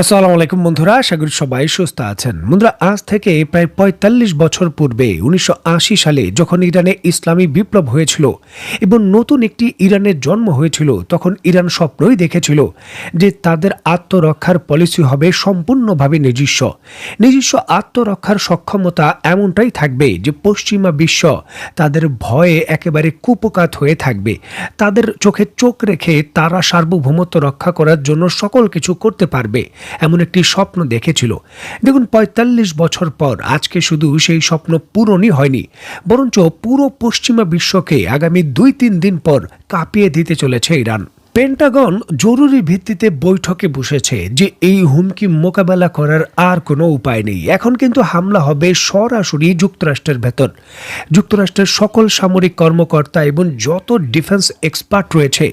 আসসালামু আলাইকুম বন্ধুরা, আশা করি সবাই সুস্থ আছেন। বন্ধুরা, আজ থেকে প্রায় ৪৫ বছর পূর্বে ১৯৮০ সালে যখন ইরানে ইসলামী বিপ্লব হয়েছিল এবং নতুন একটি ইরানের জন্ম হয়েছিল, তখন ইরান স্বপ্নই দেখেছিল যে তাদের আত্মরক্ষার পলিসি হবে সম্পূর্ণভাবে নিজস্ব আত্মরক্ষার সক্ষমতা এমনটাই থাকবে যে পশ্চিমা বিশ্ব তাদের ভয়ে একেবারে কুপকাত হয়ে থাকবে। তাদের চোখে চোখ রেখে তারা সার্বভৌমত্ব রক্ষা করার জন্য সকল কিছু করতে পারবে, এমন একটি স্বপ্ন দেখেছিল। দেখুন, ৪৫ বছর পর আজকে শুধু সেই স্বপ্ন পূরণই হয়নি, বরঞ্চ পুরো পশ্চিমা বিশ্বকে আগামী ২-৩ দিন পর কাঁপিয়ে দিতে চলেছে ইরান। পেন্টাগন জরুরি ভিত্তিতে বৈঠকে বসেছে যে এই হুমকি মোকাবেলা করার আর কোনো উপায় নেই। এখন কিন্তু হামলা হবে সরাসরি যুক্তরাষ্ট্রের ভেতর। যুক্তরাষ্ট্রের সকল সামরিক কর্মকর্তা এবং যত ডিফেন্স এক্সপার্ট রয়েছে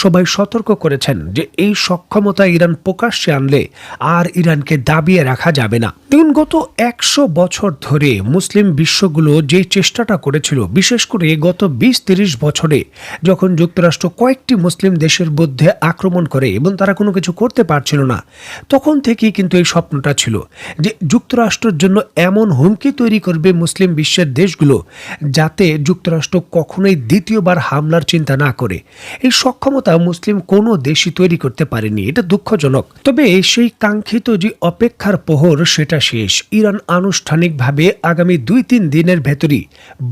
সবাই সতর্ক করেছেন যে এই সক্ষমতা ইরান প্রকাশ্যে আনলে আর ইরানকে দাবিয়ে রাখা যাবে না। দেখুন, গত ১০০ বছর ধরে মুসলিম বিশ্বগুলো যে চেষ্টাটা করেছিল, বিশেষ করে গত ২০-৩০ বছরে যখন যুক্তরাষ্ট্র কয়েকটি মুসলিম দেশের মধ্যে আক্রমণ করে এবং তারা কোনো কিছু করতে পারছিল না, তখন থেকেই কিন্তু এই স্বপ্নটা ছিল যে যুক্তরাষ্ট্রের জন্য এমন হুমকি তৈরি করবে মুসলিম বিশ্বের দেশগুলো যাতে যুক্তরাষ্ট্র কখনোই দ্বিতীয়বার হামলার চিন্তা না করে। এই সক্ষমতা মুসলিম কোনো দেশই তৈরি করতে পারেনি, এটা দুঃখজনক। তবে সেই কাঙ্ক্ষিত যে অপেক্ষার প্রহর সেটা শেষ। ইরান আনুষ্ঠানিকভাবে আগামী ২-৩ দিনের ভেতরই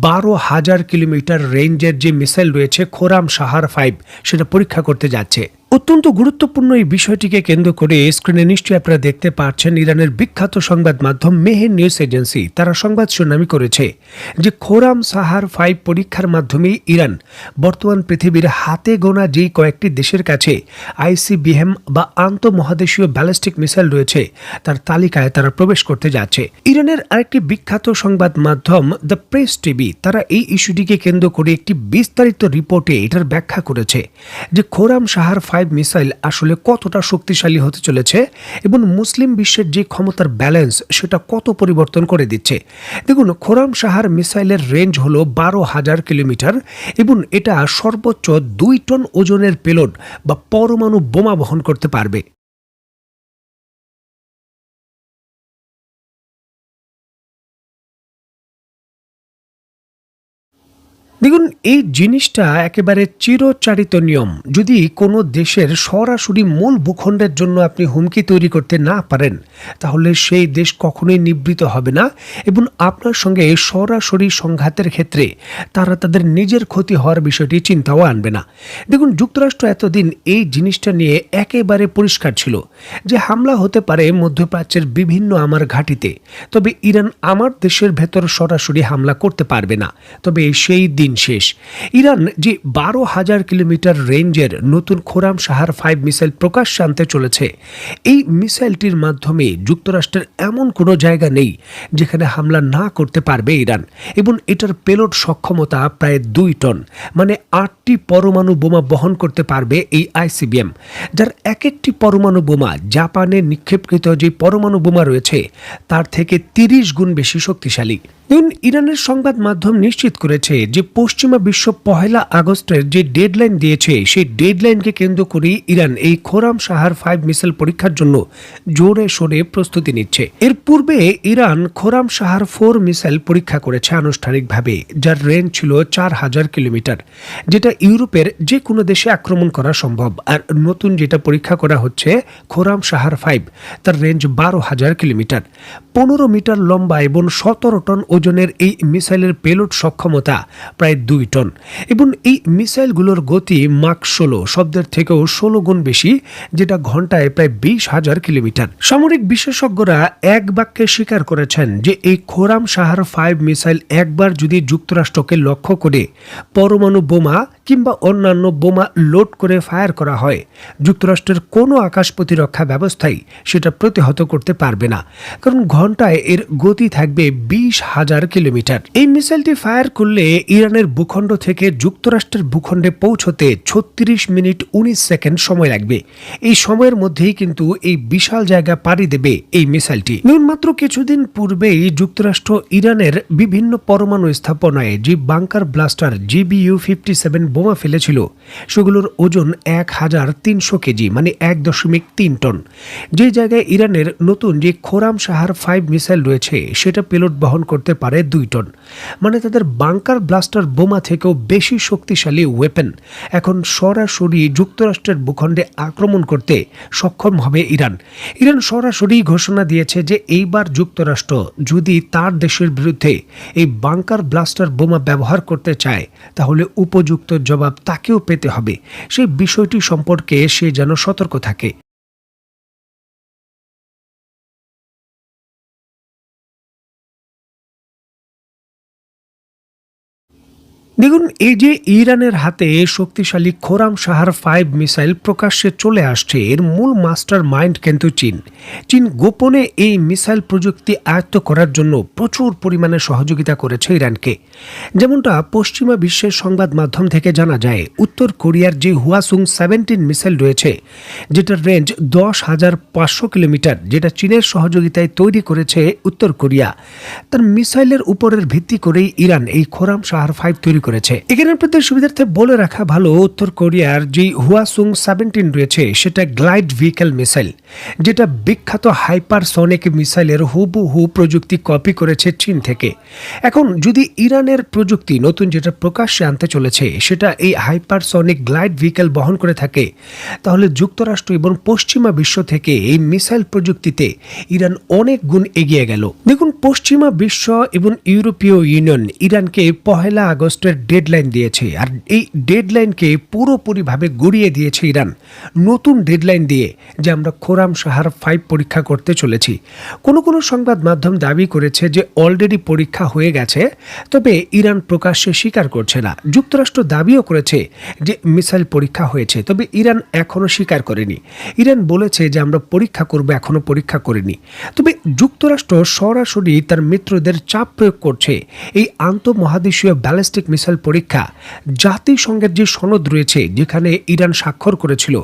১২,০০০ কিলোমিটার রেঞ্জের যে মিসাইল রয়েছে খোরাম সাহার 5 সেটা পরীক্ষা করতে যাচ্ছে। অত্যন্ত গুরুত্বপূর্ণ এই বিষয়টিকে কেন্দ্র করে স্ক্রিনে নিশ্চয়ই আপনারা দেখতে পাচ্ছেন ইরানের বিখ্যাত সংবাদ মাধ্যম মেহের নিউজ এজেন্সি তারা সংবাদ শিরোনাম করেছে যে খোরাম সাহার 5 পরীক্ষার মাধ্যমে ইরান বর্তমান পৃথিবীর হাতে গোনা যেই কয়েকটি দেশের কাছে আইসিবিএম বা আন্তঃমহাদেশীয় ব্যালিস্টিক মিসাইল রয়েছে তার তালিকায় তারা প্রবেশ করতে যাচ্ছে। ইরানের আরেকটি বিখ্যাত সংবাদ মাধ্যম দ্য প্রেস টিভি তারা এই ইস্যুটিকে কেন্দ্র করে একটি বিস্তারিত রিপোর্টে এটার ব্যাখ্যা করেছে যে খোরাম সাহার 5 মিসাইল আসলে কতটা শক্তিশালী হতে চলেছে এবং মুসলিম বিশ্বের যে ক্ষমতার ব্যালেন্স সেটা কত পরিবর্তন করে দিচ্ছে। দেখুন, খোরাম সাহার মিসাইলের রেঞ্জ হলো ১২,০০০ কিলোমিটার এবং এটা সর্বোচ্চ ২ টন ওজনের পেলোড বা পরমাণু বোমা বহন করতে পারবে। দেখুন, এই জিনিসটা একেবারে চিরচারিত নিয়ম। যদি কোনো দেশের সরাসরি মূল ভূখণ্ডের জন্য আপনি হুমকি তৈরি করতে না পারেন, তাহলে সেই দেশ কখনোই নিবৃত হবে না এবং আপনার সঙ্গে সরাসরি সংঘাতের ক্ষেত্রে তারা তাদের নিজের ক্ষতি হওয়ার বিষয়টি চিন্তাও আনবে না। দেখুন, যুক্তরাষ্ট্র এতদিন এই জিনিসটা নিয়ে একেবারে পরিষ্কার ছিল যে হামলা হতে পারে মধ্যপ্রাচ্যের বিভিন্ন আমার ঘাঁটিতে, তবে ইরান আমার দেশের ভেতর সরাসরি হামলা করতে পারবে না। তবে সেই দিন শেষ। ইরান যে ১২,০০০ কিলোমিটার রেঞ্জের নতুন খোরাম সাহার 5 মিসাইল প্রকাশ্যে আনতে চলেছে, এই মিসাইলটির মাধ্যমে যুক্তরাষ্ট্রের এমন কোনো জায়গা নেই যেখানে হামলা না করতে পারবে ইরান এবং এটার পেলোড সক্ষমতা প্রায় ২ টন, মানে ৮টি পরমাণু বোমা বহন করতে পারবে এই আইসিবিএম, যার এক একটি পরমাণু বোমা জাপানে নিক্ষেপকৃত যে পরমাণু বোমা রয়েছে তার থেকে ৩০ গুণ বেশি শক্তিশালী। ইরানের সংবাদ মাধ্যম নিশ্চিত করেছে যে পশ্চিমা বিশ্ব ১ আগস্টের যে ডেডলাইন দিয়েছে সেই ডেডলাইনকে কেন্দ্র করে ইরান এই খোরাম সাহার 5 মিসাইল পরীক্ষার জন্য জোরে সোরে প্রস্তুতি নিচ্ছে। এর পূর্বে ইরান খোরাম সাহার 4 মিসাইল পরীক্ষা করেছে আনুষ্ঠানিকভাবে, যার রেঞ্জ ছিল ৪,০০০ কিলোমিটার, যেটা ইউরোপের যে কোনো দেশে আক্রমণ করা সম্ভব। আর নতুন যেটা পরীক্ষা করা হচ্ছে খোরাম সাহার 5, তার রেঞ্জ ১২,০০০ কিলোমিটার, ১৫ মিটার লম্বা এবং ১৭ টন ওজনের এই মিসাইলের পেলোড সক্ষমতা প্রায় ২ টন এবং এই মিসাইলগুলোর গতি মাক ১৬ শব্দের থেকেও ১৬ গুণ বেশি, যেটা ঘন্টায় প্রায় ২০,০০০ কিলোমিটার। সামরিক বিশেষজ্ঞরা এক বাক্যে স্বীকার করেছেন যে এই খোরাম সাহার 5 মিসাইল একবার যদি যুক্তরাষ্ট্রকে লক্ষ্য করে পরমাণু বোমা কিংবা অন্যান্য বোমা লোড করে ফায়ার করা হয়, যুক্তরাষ্ট্রের কোনো আকাশ প্রতিরক্ষা ব্যবস্থাই সেটা প্রতিহত করতে পারবে না, কারণ ঘন্টায় এর গতি থাকবে ২০,০০০ কিলোমিটার। এই মিসাইলটি ফায়ার করলে ইরানের ইরানের ভূখণ্ড থেকে যুক্তরাষ্ট্রের ভূখণ্ডে পৌঁছতে 36 মিনিট 19 সেকেন্ড সময় লাগবে। এই সময়ের মধ্যেই কিন্তু এই বিশাল জায়গা পাড়ি দেবে এই মিসাইলটি। মাত্র কিছুদিন পূর্বেই যুক্তরাষ্ট্র ইরানের বিভিন্ন পরমাণু স্থাপনায় যে বাংকার ব্লাস্টার GBU-57 বোমা ফেলেছিল, সেগুলোর ওজন 1300 কেজি, মানে 1.3 টন। যে জায়গায় ইরানের নতুন যে খোরাম শাহার 5 মিসাইল রয়েছে, সেটা পেলোড বহন করতে পারে 2 টন। মানে তাদের বাংকার ব্লাস্টার বোমা থেকেও বেশি শক্তিশালী ওয়েপেন এখন সরাসরি যুক্তরাষ্ট্রের ভূখণ্ডে আক্রমণ করতে সক্ষম হবে ইরান। ইরান সরাসরি ঘোষণা দিয়েছে যে এইবার যুক্তরাষ্ট্র যদি তার দেশের বিরুদ্ধে এই বাংকার ব্লাস্টার বোমা ব্যবহার করতে চায়, তাহলে উপযুক্ত জবাব তাকেও পেতে হবে। সেই বিষয়টি সম্পর্কে সে যেন সতর্ক থাকে। দেখুন, এই যে ইরানের হাতে শক্তিশালী খোরাম শাহার 5 মিসাইল প্রকাশ্যে চলে আসছে, এর মূল মাস্টার মাইন্ড কিন্তু চীন গোপনে এই মিসাইল প্রযুক্তি আয়ত্ত করার জন্য প্রচুর পরিমাণে সহযোগিতা করেছে ইরানকে। যেমনটা পশ্চিমা বিশ্বের সংবাদ মাধ্যম থেকে জানা যায়, উত্তর কোরিয়ার যে হুয়াসুং 17 মিসাইল রয়েছে, যেটার রেঞ্জ 10,500 কিলোমিটার, যেটা চীনের সহযোগিতায় তৈরি করেছে উত্তর কোরিয়া, তার মিসাইলের উপরের ভিত্তি করেই ইরান এই খোরাম শাহার 5 তৈরি করেছে। এখানে আপনাদের সুবিধার্থে বলে রাখা ভালো, উত্তর কোরিয়ার যে হুয়াসুং 17 রয়েছে, সেটা গ্লাইড ভেহিকল মিসাইল, যেটা বিখ্যাত হাইপারসনিক মিসাইলের হুবহু প্রযুক্তি কপি করেছে চীন থেকে। এখন যদি ইরানের প্রযুক্তি নতুন যেটা প্রকাশ্যে আনতে চলেছে, সেটা এই হাইপারসনিক গ্লাইড ভেহিকল বহন করে থাকে, তাহলে যুক্তরাষ্ট্র এবং পশ্চিমা বিশ্ব থেকে এই মিসাইল প্রযুক্তিতে ইরান অনেক গুণ এগিয়ে গেল। দেখুন, পশ্চিমা বিশ্ব এবং ইউরোপীয় ইউনিয়ন ইরানকে 1 আগস্টের ডেডলাইন দিয়েছে, আর এই ডেডলাইনকে পুরোপুরিভাবে গড়িয়ে দিয়েছে ইরান নতুন ডেডলাইন দিয়ে, যে আমরা খোরাম শাহার 5 পরীক্ষা করতে চলেছি। কোনো সংবাদ মাধ্যম দাবি করেছে যে অলরেডি পরীক্ষা হয়ে গেছে, তবে ইরান প্রকাশ্যে স্বীকার করছে না। যুক্তরাষ্ট্র দাবিও করেছে যে মিসাইল পরীক্ষা হয়েছে, তবে ইরান এখনো স্বীকার করেনি। ইরান বলেছে যে আমরা পরীক্ষা করব, এখনো পরীক্ষা করিনি। তবে যুক্তরাষ্ট্র সরাসরি তার মিত্রদের চাপ প্রয়োগ করছে এই আন্তঃমহাদেশীয় ব্যালিস্টিক মিসাইল পরীক্ষা জাতিসংঘের যে সনদ রয়েছে, যেখানে ইরান স্বাক্ষর করেছিল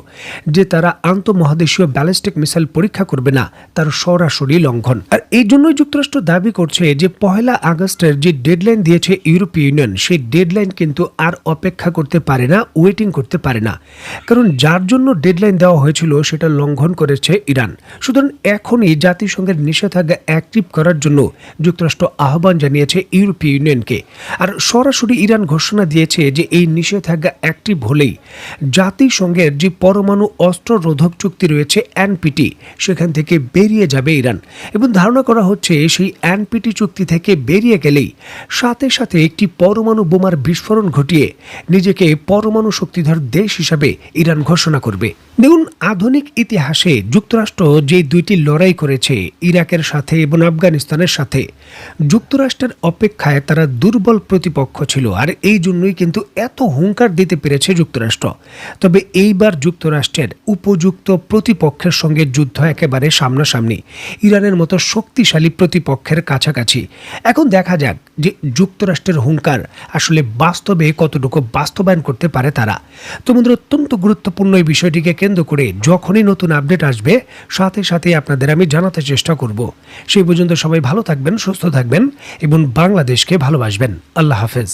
যে তারা আন্তঃমহাদেশীয় ব্যালিস্টিক মিসাইল পরীক্ষা করবে না, তার সরাসরি লঙ্ঘন। আর এই জন্যই যুক্তরাষ্ট্র দাবি করছে যে 1 আগস্টের যে ডেডলাইন দিয়েছে ইউরোপীয় ইউনিয়ন, সেই ডেডলাইন কিন্তু আর অপেক্ষা করতে পারে না, ওয়েটিং করতে পারে না। কারণ যার জন্য ডেডলাইন দেওয়া হয়েছিল সেটা লঙ্ঘন করেছে ইরান। সুতরাং এখনই জাতিসংঘের নিষেধাজ্ঞা অ্যাক্টিভ করার জন্য যুক্তরাষ্ট্র আহ্বান জানিয়েছে ইউরোপীয় ইউনিয়নকে। আর সরাসরি ইরান ঘোষণা দিয়েছে যে এই নিষেধাজ্ঞা অ্যাক্টিভ হলেই জাতিসংঘের যে পরমাণু অস্ত্র রোধক চুক্তি রয়েছে NPT, সেখান থেকে বেরিয়ে যাবে ইরান। এবং ধারণা করা হচ্ছে সেই NPT চুক্তি থেকে বেরিয়ে গেলেই সাথে সাথে একটি পরমাণু বোমার বিস্ফোরণ ঘটিয়ে নিজেকে পরমাণু শক্তিধর দেশ হিসাবে ইরান ঘোষণা করবে। দেখুন, আধুনিক ইতিহাসে যুক্তরাষ্ট্র যে 2টি লড়াই করেছে, ইরাকের সাথে এবং আফগানিস্তানের সাথে, যুক্তরাষ্ট্রের অপেক্ষায় তারা দুর্বল প্রতিপক্ষ ছিল, আর এই জন্যই কিন্তু এত হুঙ্কার দিতে পেরেছে যুক্তরাষ্ট্র। তবে এইবার যুক্তরাষ্ট্রের উপযুক্ত প্রতিপক্ষের সঙ্গে যুদ্ধ একেবারে সামনাসামনি, ইরানের মতো শক্তিশালী প্রতিপক্ষের কাছাকাছি। এখন দেখা যাক যে যুক্তরাষ্ট্রের হুঙ্কার আসলে বাস্তবে কতটুকু বাস্তবায়ন করতে পারে তারা। তো বন্ধুরা, অত্যন্ত গুরুত্বপূর্ণ এই বিষয়টিকে কেন্দ্র করে যখনই নতুন আপডেট আসবে, সাথে সাথে আপনাদের আমি জানাতে চেষ্টা করব। সেই পর্যন্ত সবাই ভালো থাকবেন, সুস্থ থাকবেন এবং বাংলাদেশকে ভালোবাসবেন। আল্লাহ হাফেজ।